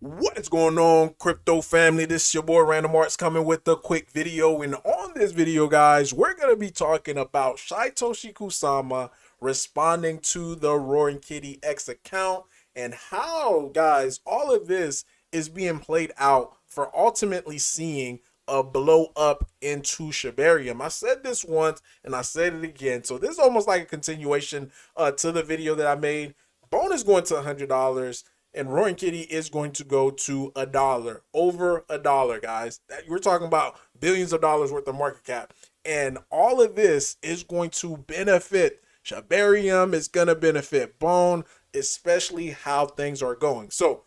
What is going on, crypto family? This is your boy Random Arts coming with a quick video. And on this video, guys, we're going to be talking about Shytoshi Kusama responding to the Roaring Kitty X account and how, guys, all of this is being played out for ultimately seeing a blow up into Shibarium. I said this once and I said it again. So this is almost like a continuation to the video that I made. Bone is going to $100. And Roaring Kitty is going to go to $1, over $1, guys. We're talking about billions of dollars worth of market cap. And all of this is going to benefit Shibarium. It's going to benefit Bone, especially how things are going. So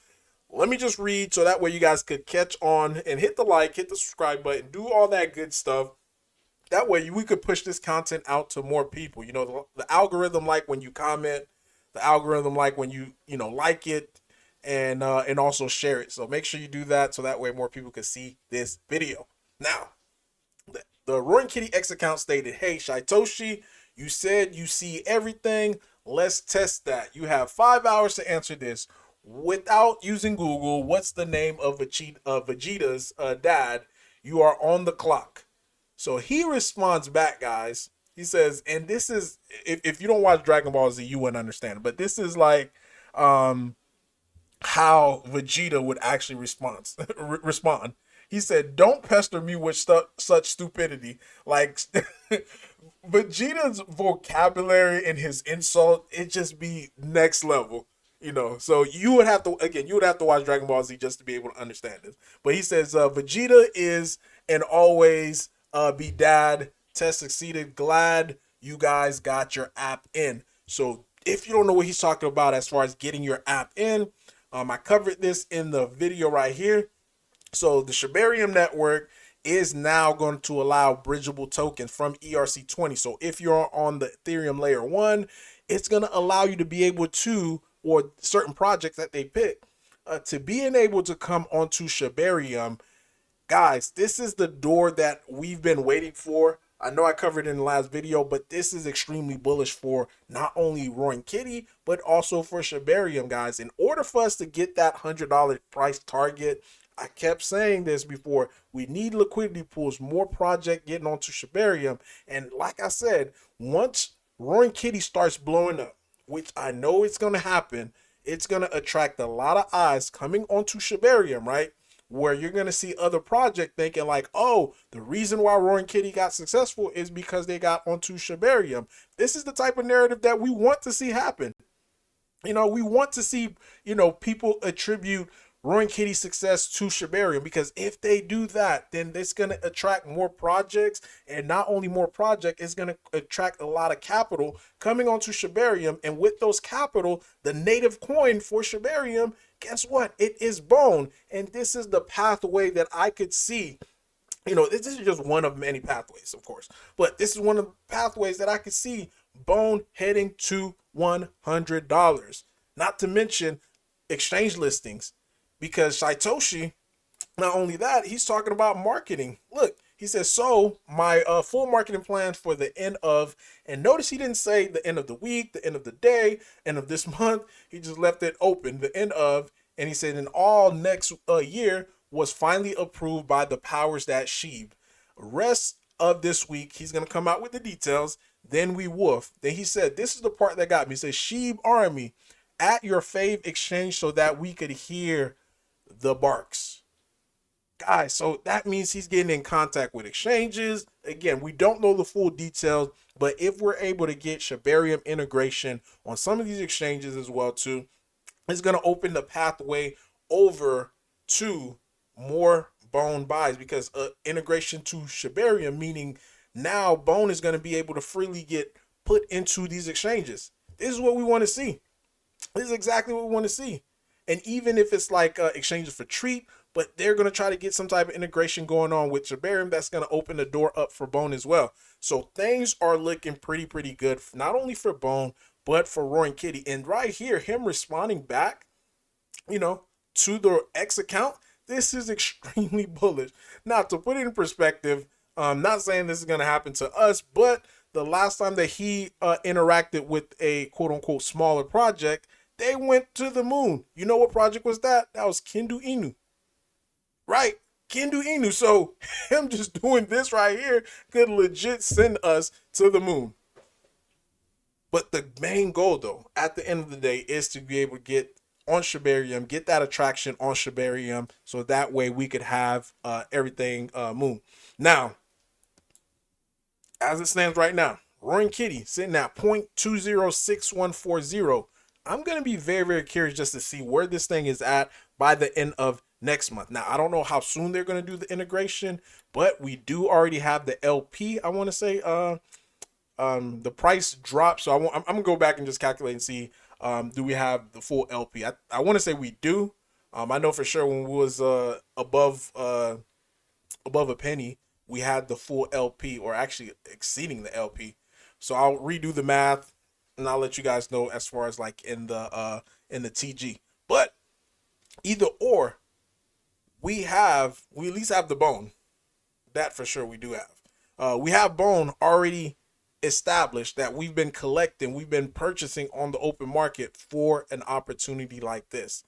let me just read so that way you guys could catch on and hit the like, hit the subscribe button, do all that good stuff. That way we could push this content out to more people. You know, the algorithm like when you comment, the algorithm like when you like it, and also share it. So make sure you do that so that way more people can see this video. Now, the Roaring Kitty X account stated, "Hey Shytoshi, you said you see everything. Let's test that. You have 5 hours to answer this without using Google. What's the name of Vegeta's dad? You are on the clock." So he responds back, guys. He says, and this is, if you don't watch Dragon Ball Z, you wouldn't understand. But this is like how Vegeta would actually respond. He said, "Don't pester me with such stupidity." Like Vegeta's vocabulary and his insult, it just be next level. So you would have to watch Dragon Ball Z just to be able to understand this. But he says, Vegeta is and always be dad. Test succeeded. Glad you guys got your app in. So if you don't know what he's talking about as far as getting your app in, I covered this in the video right here. So the Shibarium network is now going to allow bridgeable tokens from ERC20. So if you're on the Ethereum layer 1, it's going to allow you to be able to, or certain projects that they pick, to being able to come onto Shibarium. Guys, this is the door that we've been waiting for. I know I covered it in the last video, but this is extremely bullish for not only Roaring Kitty, but also for Shibarium, guys. In order for us to get that $100 price target, I kept saying this before, we need liquidity pools, more project getting onto Shibarium. And like I said, once Roaring Kitty starts blowing up, which I know it's going to happen, it's going to attract a lot of eyes coming onto Shibarium, right? Where you're going to see other projects thinking like, oh, the reason why Roaring Kitty got successful is because they got onto Shibarium. This is the type of narrative that we want to see happen. We want to see, people attribute Roaring Kitty's success to Shibarium, because if they do that, then it's going to attract more projects, and not only more projects, it's going to attract a lot of capital coming onto Shibarium. And with those capital, the native coin for Shibarium, guess what? It is Bone. And this is the pathway that I could see. This is just one of many pathways, of course, but this is one of the pathways that I could see Bone heading to $100. Not to mention exchange listings, because Shytoshi, not only that, he's talking about marketing. Look, he says, so my full marketing plan for the end of, and notice he didn't say the end of the week, the end of the day, end of this month. He just left it open, the end of, and he said, in all next year was finally approved by the powers that Sheeb. Rest of this week, he's going to come out with the details. Then we woof. Then he said, this is the part that got me. He says, Sheeb Army at your fave exchange so that we could hear the barks. Guys, so that means he's getting in contact with exchanges. Again, we don't know the full details, but if we're able to get Shibarium integration on some of these exchanges as well too, it's going to open the pathway over to more Bone buys, because integration to Shibarium, meaning now Bone is going to be able to freely get put into these exchanges. This is what we want to see. This is exactly what we want to see. And even if it's like exchanges for treat, but they're going to try to get some type of integration going on with Shibarium, that's going to open the door up for Bone as well. So things are looking pretty good, not only for Bone, but for Roaring Kitty. And right here, him responding back, to the X account, this is extremely bullish. Now, to put it in perspective, I'm not saying this is going to happen to us, but the last time that he interacted with a quote unquote smaller project, They went to the moon. You know what project was that? That was Kendu Inu. Right? Kendu Inu. So him just doing this right here could legit send us to the moon. But the main goal, though, at the end of the day, is to be able to get on Shibarium, get that attraction on Shibarium, so that way we could have everything moon. Now, as it stands right now, Roaring Kitty sitting at 0.206140. I'm going to be very, very curious just to see where this thing is at by the end of next month. Now, I don't know how soon they're going to do the integration, but we do already have the LP, I want to say, the price dropped. So I'm gonna go back and just calculate and see, do we have the full LP? I want to say we do. I know for sure when we was above a penny, we had the full LP, or actually exceeding the LP. So I'll redo the math and I'll let you guys know as far as like in the TG. But either or, we at least have the bone. That for sure we do have. We have bone already established that we've been collecting, we've been purchasing on the open market for an opportunity like this.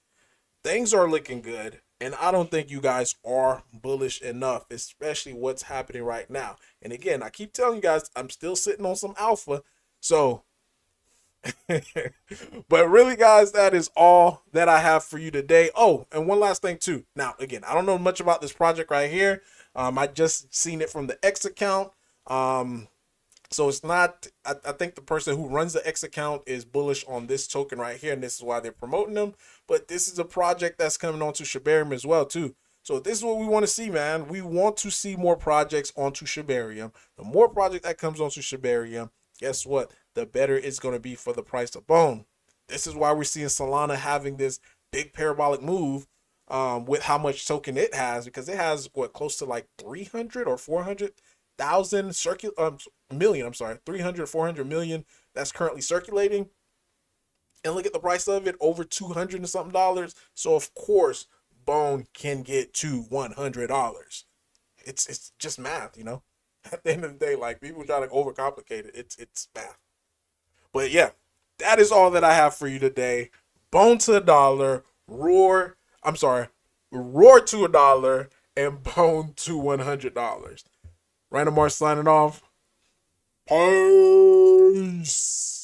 Things are looking good, and I don't think you guys are bullish enough, especially what's happening right now. And again, I keep telling you guys, I'm still sitting on some alpha. So, but really, guys, that is all that I have for you today. Oh, and one last thing too. Now, again, I don't know much about this project right here. I just seen it from the X account. So it's not, I think the person who runs the X account is bullish on this token right here, and this is why they're promoting them. But this is a project that's coming onto Shibarium as well too. So this is what we want to see, man. We want to see more projects onto Shibarium. The more project that comes onto Shibarium, guess what? The better it's going to be for the price of bone. This is why we're seeing Solana having this big parabolic move with how much token it has, because it has what, close to like 300 or 400,000 million, I'm sorry, 300, 400 million that's currently circulating. And look at the price of it, over 200 and something dollars. So of course, bone can get to $100. It's just math, you know. At the end of the day, like, people try to overcomplicate it. It's math. But yeah, that is all that I have for you today. Bone to $1, roar to $1, and bone to $100. Random Mars signing off. Peace.